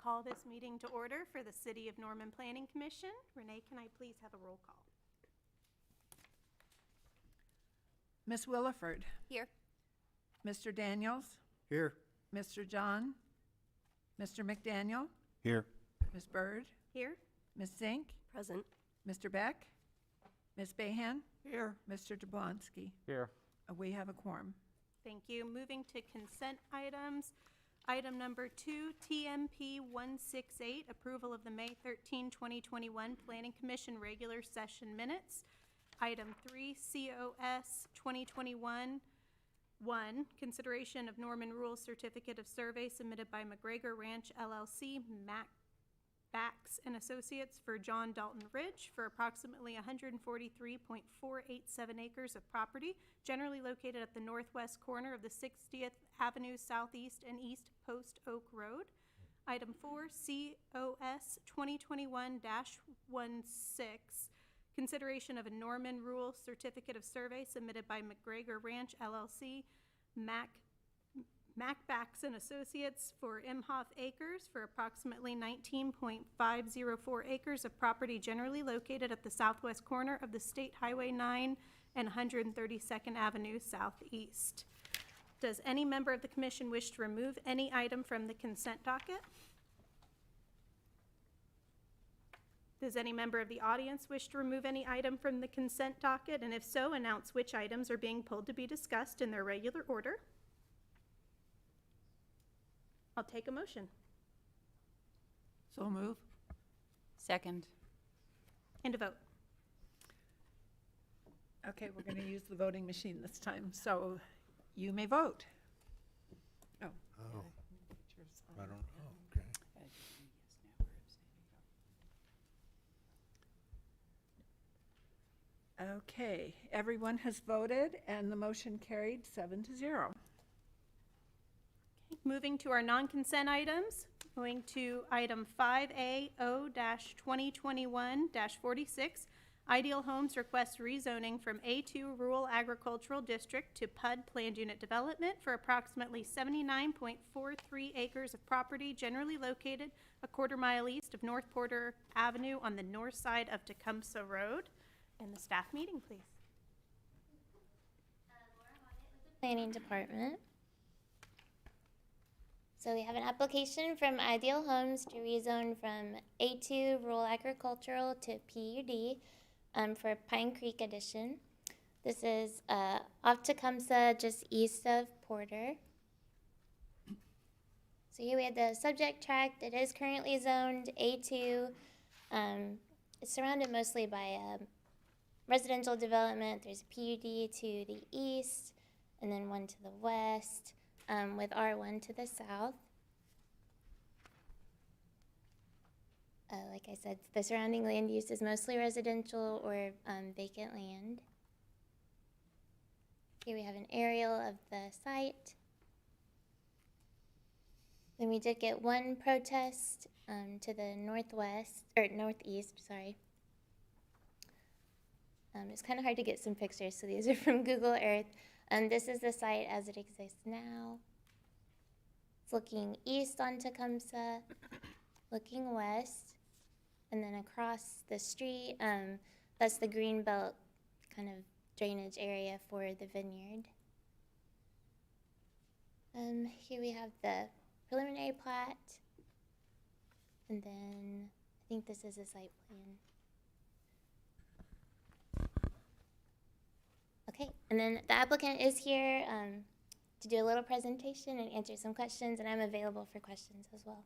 call this meeting to order for the City of Norman Planning Commission. Renee, can I please have a roll call? Ms. Williford. Here. Mr. Daniels. Here. Mr. John. Mr. McDaniel. Here. Ms. Byrd. Here. Ms. Zink. Present. Mr. Beck. Ms. Bahan. Here. Mr. Jablonski. Here. We have a quorum. Thank you. Moving to consent items. Item number 2, TMP 168, approval of the May 13, 2021 Planning Commission regular session minutes. Item 3, COS 2021-1, consideration of Norman Rule Certificate of Survey submitted by McGregor Ranch LLC, Bax and Associates for John Dalton Ridge for approximately 143.487 acres of property, generally located at the northwest corner of the 60th Avenue Southeast and East Post Oak Road. Item 4, COS 2021-16, consideration of a Norman Rule Certificate of Survey submitted by McGregor Ranch LLC, Bax and Associates for Imhoff Acres for approximately 19.504 acres of property generally located at the southwest corner of the State Highway 9 and 132nd Avenue Southeast. Does any member of the commission wish to remove any item from the consent docket? Does any member of the audience wish to remove any item from the consent docket? And if so, announce which items are being pulled to be discussed in their regular order. I'll take a motion. So move. Second. And a vote. Okay, we're going to use the voting machine this time, so you may vote. Oh. Oh, I don't know. Okay. Okay, everyone has voted, and the motion carried 7-0. Moving to our non-consent items, going to item 5A0-2021-46, Ideal Homes requests rezoning from A2 Rural Agricultural District to PUD Planned Unit Development for approximately 79.43 acres of property generally located a quarter-mile east of North Porter Avenue on the north side of Tecumseh Road. And the staff meeting, please. Planning Department. So we have an application from Ideal Homes to rezone from A2 Rural Agricultural to PUD for Pine Creek Addition. This is off Tecumseh, just east of Porter. So here we have the subject tract. It is currently zoned A2. It's surrounded mostly by residential development. There's a PUD to the east, and then one to the west, with R1 to the south. Like I said, the surrounding land use is mostly residential or vacant land. Here we have an aerial of the site. Then we did get one protest to the northeast, sorry. It's kind of hard to get some pictures, so these are from Google Earth. This is the site as it exists now. It's looking east on Tecumseh, looking west, and then across the street, that's the green belt kind of drainage area for the vineyard. Here we have the preliminary plat, and then I think this is a site plan. Okay, and then the applicant is here to do a little presentation and answer some questions, and I'm available for questions as well.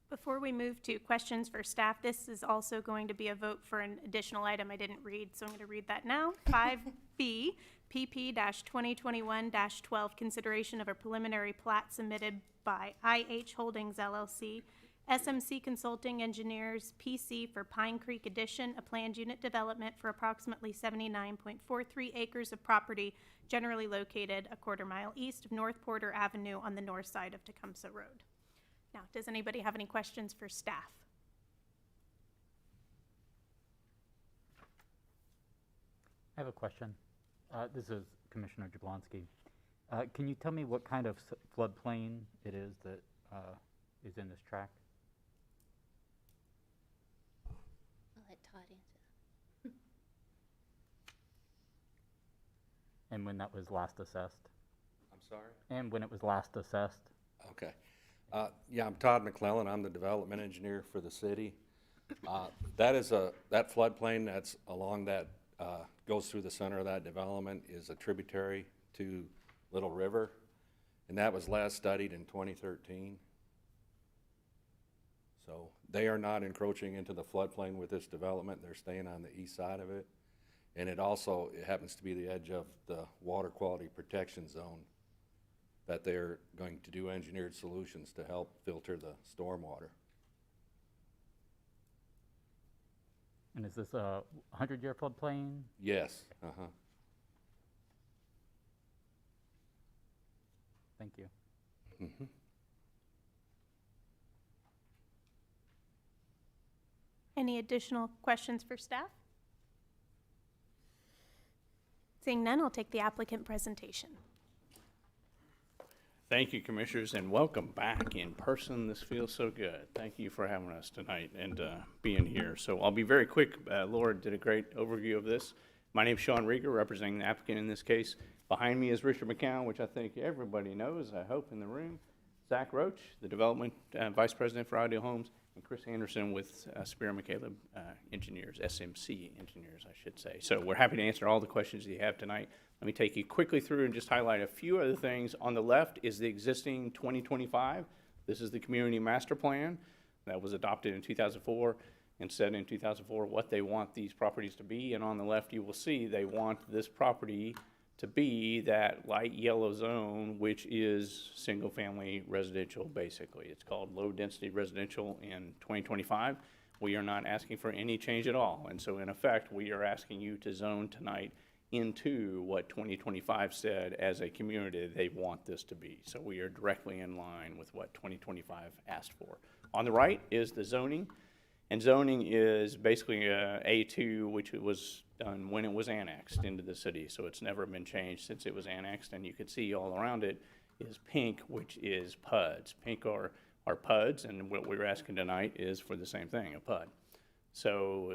Before we move to questions for staff, this is also going to be a vote for an additional item I didn't read, so I'm going to read that now. 5B, PP-2021-12, consideration of a preliminary plat submitted by IH Holdings LLC, SMC Consulting Engineers, PC for Pine Creek Addition, a planned unit development for approximately 79.43 acres of property generally located a quarter-mile east of North Porter Avenue on the north side of Tecumseh Road. Now, does anybody have any questions for staff? I have a question. This is Commissioner Jablonski. Can you tell me what kind of floodplain it is that is in this tract? Todd answer And when that was last assessed? I'm sorry? And when it was last assessed? Okay. Yeah, I'm Todd McClellan. I'm the development engineer for the city. That floodplain that's along that, goes through the center of that development is a tributary to Little River. And that was last studied in 2013. So they are not encroaching into the floodplain with this development. They're staying on the east side of it. And it happens to be the edge of the water quality protection zone that they're going to do engineered solutions to help filter the stormwater. And is this a 100-year floodplain? Yes, Thank you. Any additional questions for staff? Seeing none, I'll take the applicant presentation. Thank you, Commissioners, and welcome back in person. This feels so good. Thank you for having us tonight and being here. So I'll be very quick. Laura did a great overview of this. My name's Sean Rieger, representing the applicant in this case. Behind me is Richard McCown, which I think everybody knows, I hope, in the room. Zach Roach, the Development Vice President for Ideal Homes, and Chris Anderson with Spear McCaleb Engineers, SMC Engineers, I should say. So we're happy to answer all the questions you have tonight. Let me take you quickly through and just highlight a few other things. On the left is the existing 2025. This is the Community Master Plan that was adopted in 2004 and said in 2004 what they want these properties to be. And on the left, you will see they want this property to be that light yellow zone, which is single-family residential, basically. It's called low-density residential in 2025. We are not asking for any change at all. And so, in effect, we are asking you to zone tonight into what 2025 said as a community they want this to be. So we are directly in line with what 2025 asked for. On the right is the zoning, and zoning is basically A2, which was done when it was annexed into the city. So it's never been changed since it was annexed, and you can see all around it is pink, which is PUDs. Pink are PUDs, and what we're asking tonight is for the same thing, a PUD. So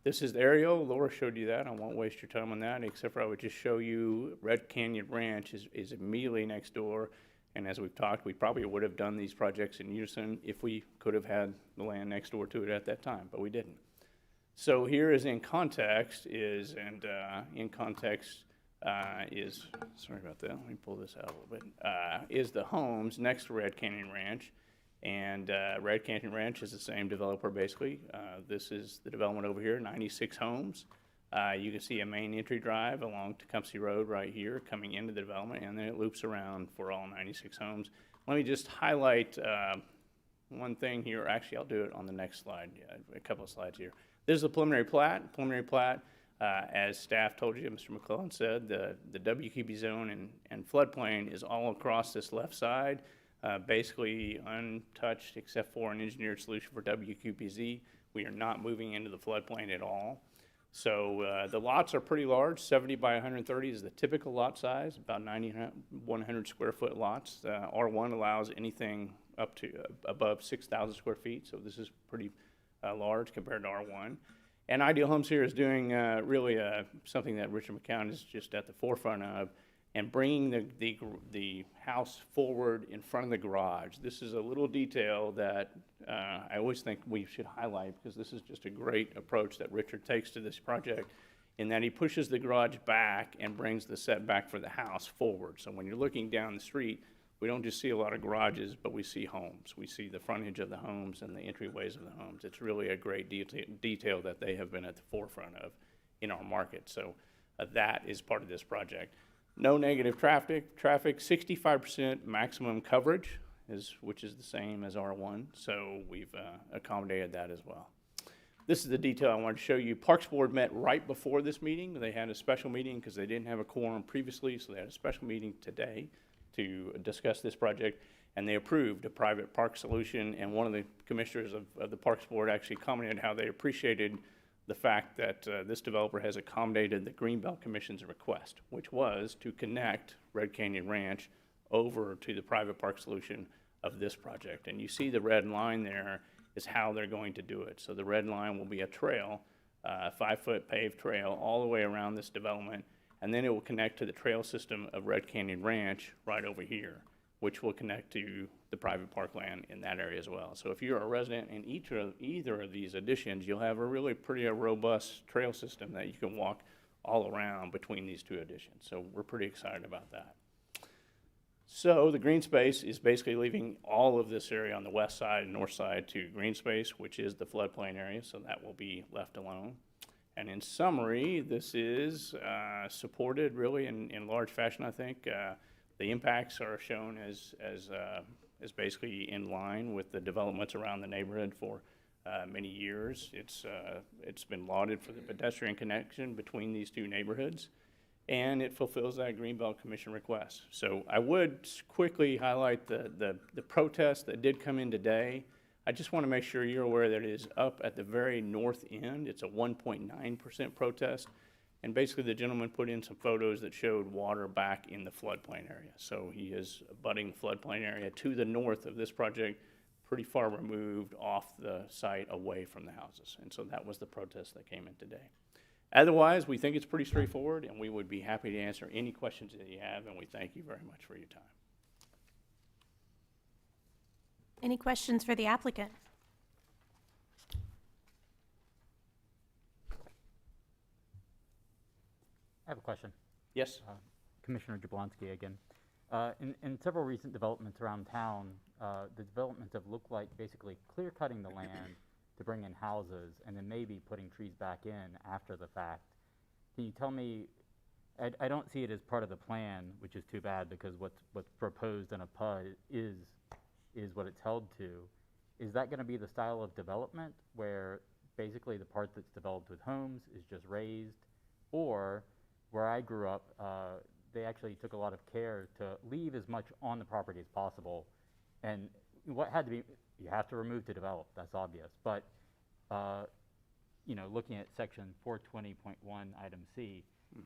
this is the aerial. Laura showed you that. I won't waste your time on that, except for I would just show you Red Canyon Ranch is immediately next door. And as we've talked, we probably would have done these projects in unison if we could have had the land next door to it at that time, but we didn't. So here is in context is, sorry about that. Let me pull this out a little bit, is the homes next to Red Canyon Ranch. And Red Canyon Ranch is the same developer, basically. This is the development over here, 96 homes. You can see a main entry drive along Tecumseh Road right here coming into the development, and then it loops around for all 96 homes. Let me just highlight one thing here. Actually, I'll do it on the next slide, a couple of slides here. This is the preliminary plat. Preliminary plat, as staff told you, Mr. McClellan said, the WQB zone and floodplain is all across this left side. Basically untouched except for an engineered solution for WQPZ. We are not moving into the floodplain at all. So the lots are pretty large. 70 by 130 is the typical lot size, about 100 square foot lots. R1 allows anything up to above 6,000 square feet, so this is pretty large compared to R1. And Ideal Homes here is doing really something that Richard McCown is just at the forefront of, and bringing the house forward in front of the garage. This is a little detail that I always think we should highlight, because this is just a great approach that Richard takes to this project, in that he pushes the garage back and brings the setback for the house forward. So when you're looking down the street, we don't just see a lot of garages, but we see homes. We see the frontage of the homes and the entryways of the homes. It's really a great detail that they have been at the forefront of in our market. So that is part of this project. No negative traffic, 65% maximum coverage, which is the same as R1, so we've accommodated that as well. This is the detail I wanted to show you. Parks Board met right before this meeting. They had a special meeting because they didn't have a quorum previously, so they had a special meeting today to discuss this project, and they approved a private park solution, and one of the commissioners of the Parks Board actually commented how they appreciated the fact that this developer has accommodated the Greenbelt Commission's request, which was to connect Red Canyon Ranch over to the private park solution of this project. And you see the red line there is how they're going to do it. So the red line will be a trail 5-foot paved trail all the way around this development, and then it will connect to the trail system of Red Canyon Ranch right over here, which will connect to the private parkland in that area as well. So if you're a resident in either of these additions, you'll have a really pretty robust trail system that you can walk all around between these two additions. So we're pretty excited about that. So the green space is basically leaving all of this area on the west side and north side to green space, which is the floodplain area, so that will be left alone. And in summary, this is supported really in large fashion, I think. The impacts are shown as basically in line with the developments around the neighborhood for many years. It's been lauded for the pedestrian connection between these two neighborhoods, and it fulfills that Greenbelt Commission request. So I would quickly highlight the protest that did come in today. I just want to make sure you're aware that it is up at the very north end. It's a 1.9% protest. And basically the gentleman put in some photos that showed water back in the floodplain area. So he is abutting floodplain area to the north of this project, pretty far removed off the site away from the houses. And so that was the protest that came in today. Otherwise, we think it's pretty straightforward, and we would be happy to answer any questions that you have, and we thank you very much for your time. Any questions for the applicant? I have a question. Yes? Commissioner Jablonski again. In several recent developments around town, the developments have looked like basically clear-cutting the land to bring in houses and then maybe putting trees back in after the fact. Can you tell me, I don't see it as part of the plan, which is too bad because what's proposed in a PUD is what it's held to. Is that going to be the style of development where basically the part that's developed with homes is just raised? Or where I grew up, they actually took a lot of care to leave as much on the property as possible. And what had to be, you have to remove to develop, that's obvious. But, you know, looking at section 420.1 item C,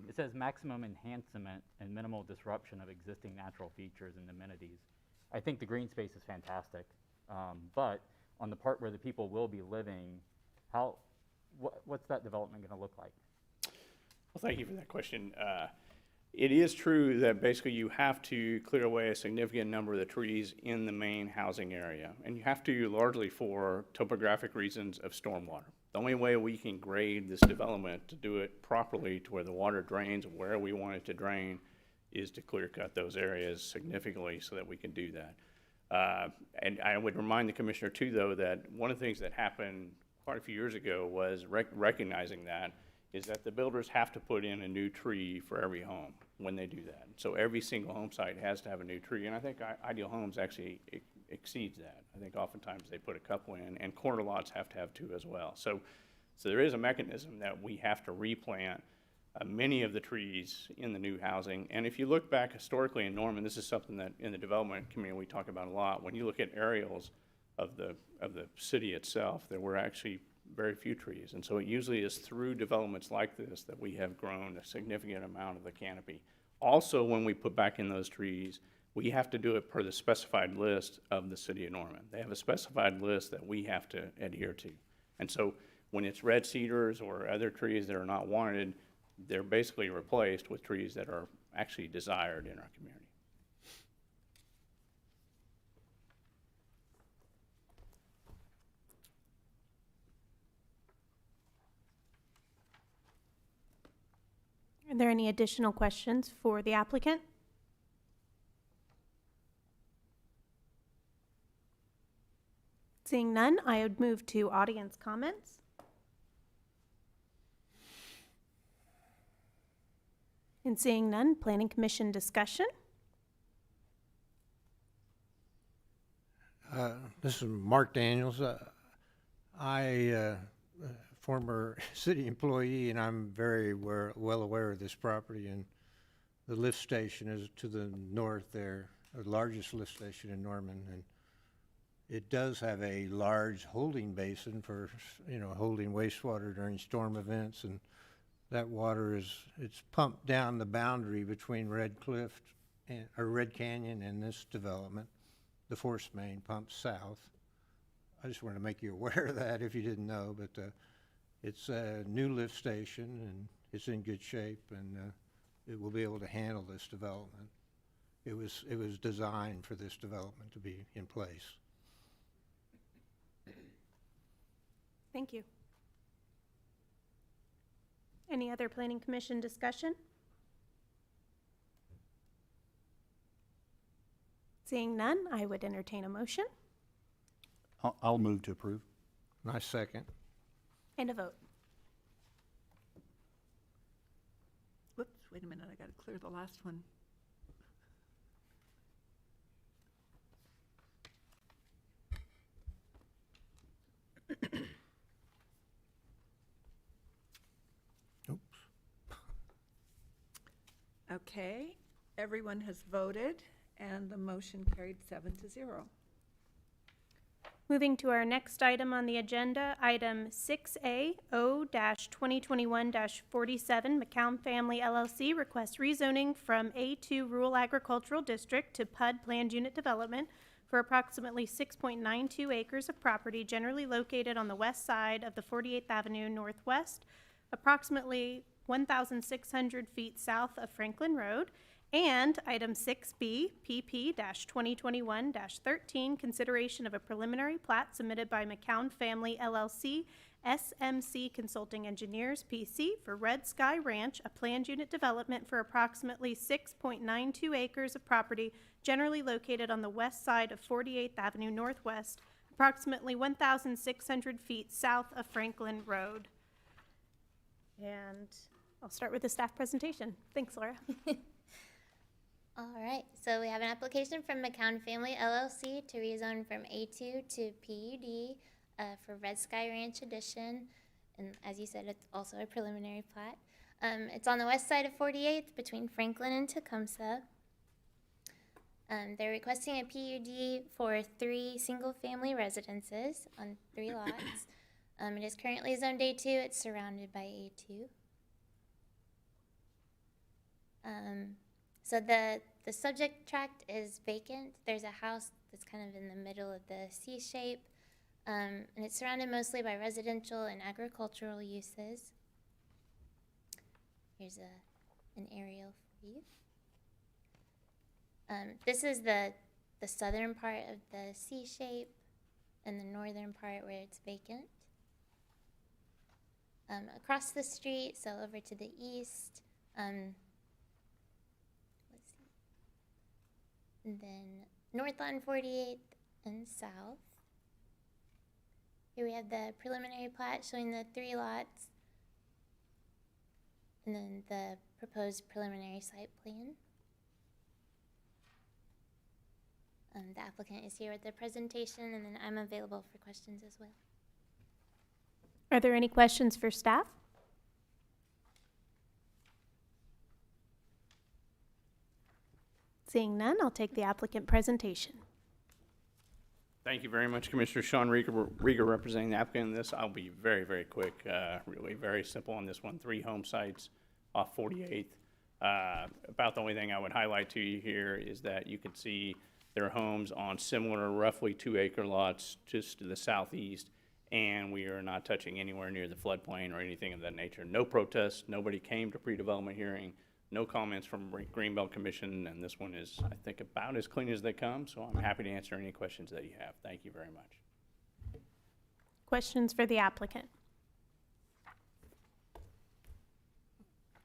it says maximum enhancement and minimal disruption of existing natural features and amenities. I think the green space is fantastic, but on the part where the people will be living, what's that development going to look like? Well, thank you for that question. It is true that basically you have to clear away a significant number of the trees in the main housing area, and you have to largely for topographic reasons of stormwater. The only way we can grade this development to do it properly to where the water drains where we want it to drain is to clear cut those areas significantly so that we can do that. And I would remind the commissioner too, though, that one of the things that happened quite a few years ago was recognizing that is that the builders have to put in a new tree for every home when they do that. So every single home site has to have a new tree, and I think Ideal Homes actually exceeds that. I think oftentimes they put a couple in, and corner lots have to have two as well. So there is a mechanism that we have to replant many of the trees in the new housing. And if you look back historically in Norman, this is something that in the development community we talk about a lot. When you look at aerials of the city itself, there were actually very few trees. And so it usually is through developments like this that we have grown a significant amount of the canopy. Also, when we put back in those trees, we have to do it per the specified list of the city of Norman. They have a specified list that we have to adhere to. And so when it's red cedars or other trees that are not wanted, they're basically replaced with trees that are actually desired in our community. Are there any additional questions for the applicant? Seeing none, I would move to audience comments. And seeing none, Planning Commission discussion. This is Mark Daniels. Former city employee, and I'm very well aware of this property, and the lift station is to the north there, the largest lift station in Norman, and it does have a large holding basin for, you know, holding wastewater during storm events, and that water it's pumped down the boundary between Red Canyon and this development. The force main pumps south. I just wanted to make you aware of that if you didn't know, but It's a new lift station, and it's in good shape, and it will be able to handle this development. It was designed for this development to be in place. Thank you. Any other planning commission discussion? Seeing none, I would entertain a motion I'll move to approve. My second. and a vote. Whoops, wait a minute, I gotta clear the last one. Oops. Okay, everyone has voted, and the motion carried 7-0. Moving to our next item on the agenda, item 6A, O-2021-47, McCown Family LLC requests rezoning from A2 Rural Agricultural District to PUD Planned Unit Development for approximately 6.92 acres of property generally located on the west side of the 48th Avenue Northwest, approximately 1,600 feet south of Franklin Road. And item 6B, PP-2021-13, consideration of a preliminary plat submitted by McCown Family LLC, SMC Consulting Engineers, PC, for Red Sky Ranch, a planned unit development for approximately 6.92 acres of property generally located on the west side of 48th Avenue Northwest, approximately 1,600 feet south of Franklin Road. And I'll start with the staff presentation. Thanks, Laura. All right, so we have an application from McCown Family LLC to rezone from A2 to PUD for Red Sky Ranch Edition. And as you said, it's also a preliminary plat. It's on the west side of 48th between Franklin and Tecumseh. They're requesting a PUD for 3 single-family residences on 3 lots. It is currently zoned A2. It's surrounded by A2. So the subject tract is vacant. There's a house that's kind of in the middle of the C shape, and it's surrounded mostly by residential and agricultural uses. Here's an aerial for you. This is the southern part of the C shape, and the northern part where it's vacant. Across the street, so over to the east, and then north on 48th and south. Here we have the preliminary plat showing the 3 lots, and then the proposed preliminary site plan. The applicant is here with the presentation, and then I'm available for questions as well. Are there any questions for staff? Seeing none, I'll take the applicant presentation. Thank you very much, Commissioner Sean Rieger representing the applicant in this. I'll be very, very quick, really very simple on this one. 3 home sites off 48th. About the only thing I would highlight to you here is that you can see their homes on similar roughly 2-acre lots just to the southeast, and we are not touching anywhere near the floodplain or anything of that nature. No protests, nobody came to pre-development hearing, no comments from Greenbelt Commission, and this one is, I think, about as clean as they come, so I'm happy to answer any questions that you have. Thank you very much. Questions for the applicant?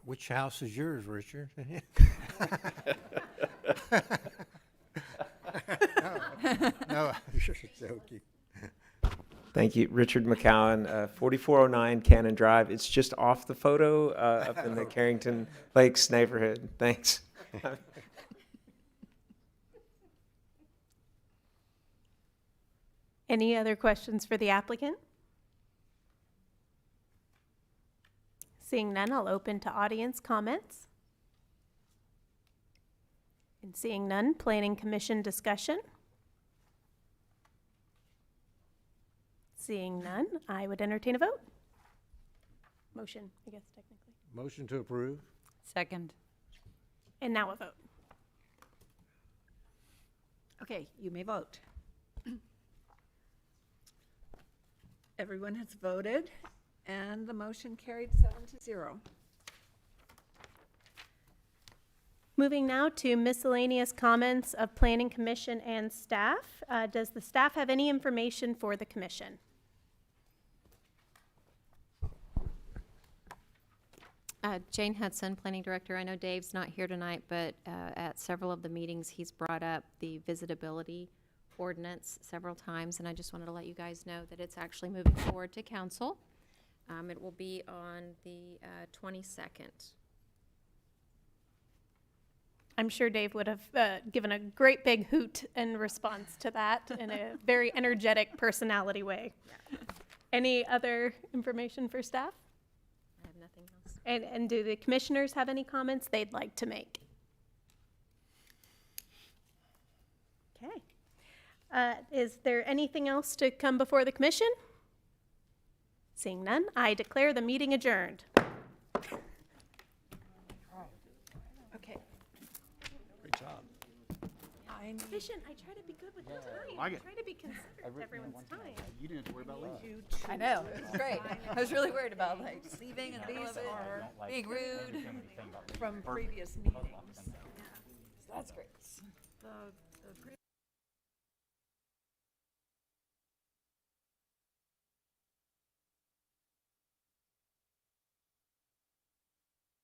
Which house is yours, Richard? No, I'm just joking. Thank you. Richard McCowan, 4409 Cannon Drive. It's just off the photo up in the Carrington Lakes neighborhood. Thanks. Any other questions for the applicant? Seeing none, I'll open to audience comments. And seeing none, Planning Commission discussion. Seeing none, I would entertain a vote. Motion, I guess technically. Motion to approve? Second. And now a vote. Okay, you may vote. Everyone has voted, And the motion carried 7-0. Moving now to miscellaneous comments of Planning Commission and staff. Does the staff have any information for the commission? Jane Hudson, Planning Director. I know Dave's not here tonight, but at several of the meetings, he's brought up the visitability ordinance several times, and I just wanted to let you guys know that it's actually moving forward to council. It will be on the 22nd. I'm sure Dave would have given a great big hoot in response to that in a very energetic personality way. Any other information for staff? I have nothing else. And do the commissioners have any comments they'd like to make? Okay. Is there anything else to come before the commission? Seeing none, I declare the meeting adjourned. Okay. Great job. I need Efficient, I try to be good with the time. Like it. Try to be considerate of everyone's time. You didn't have to worry about leaving. you I know, it was great. I was really worried about like leaving in the middle These of it, are being rude. from previous meetings. So that's great. The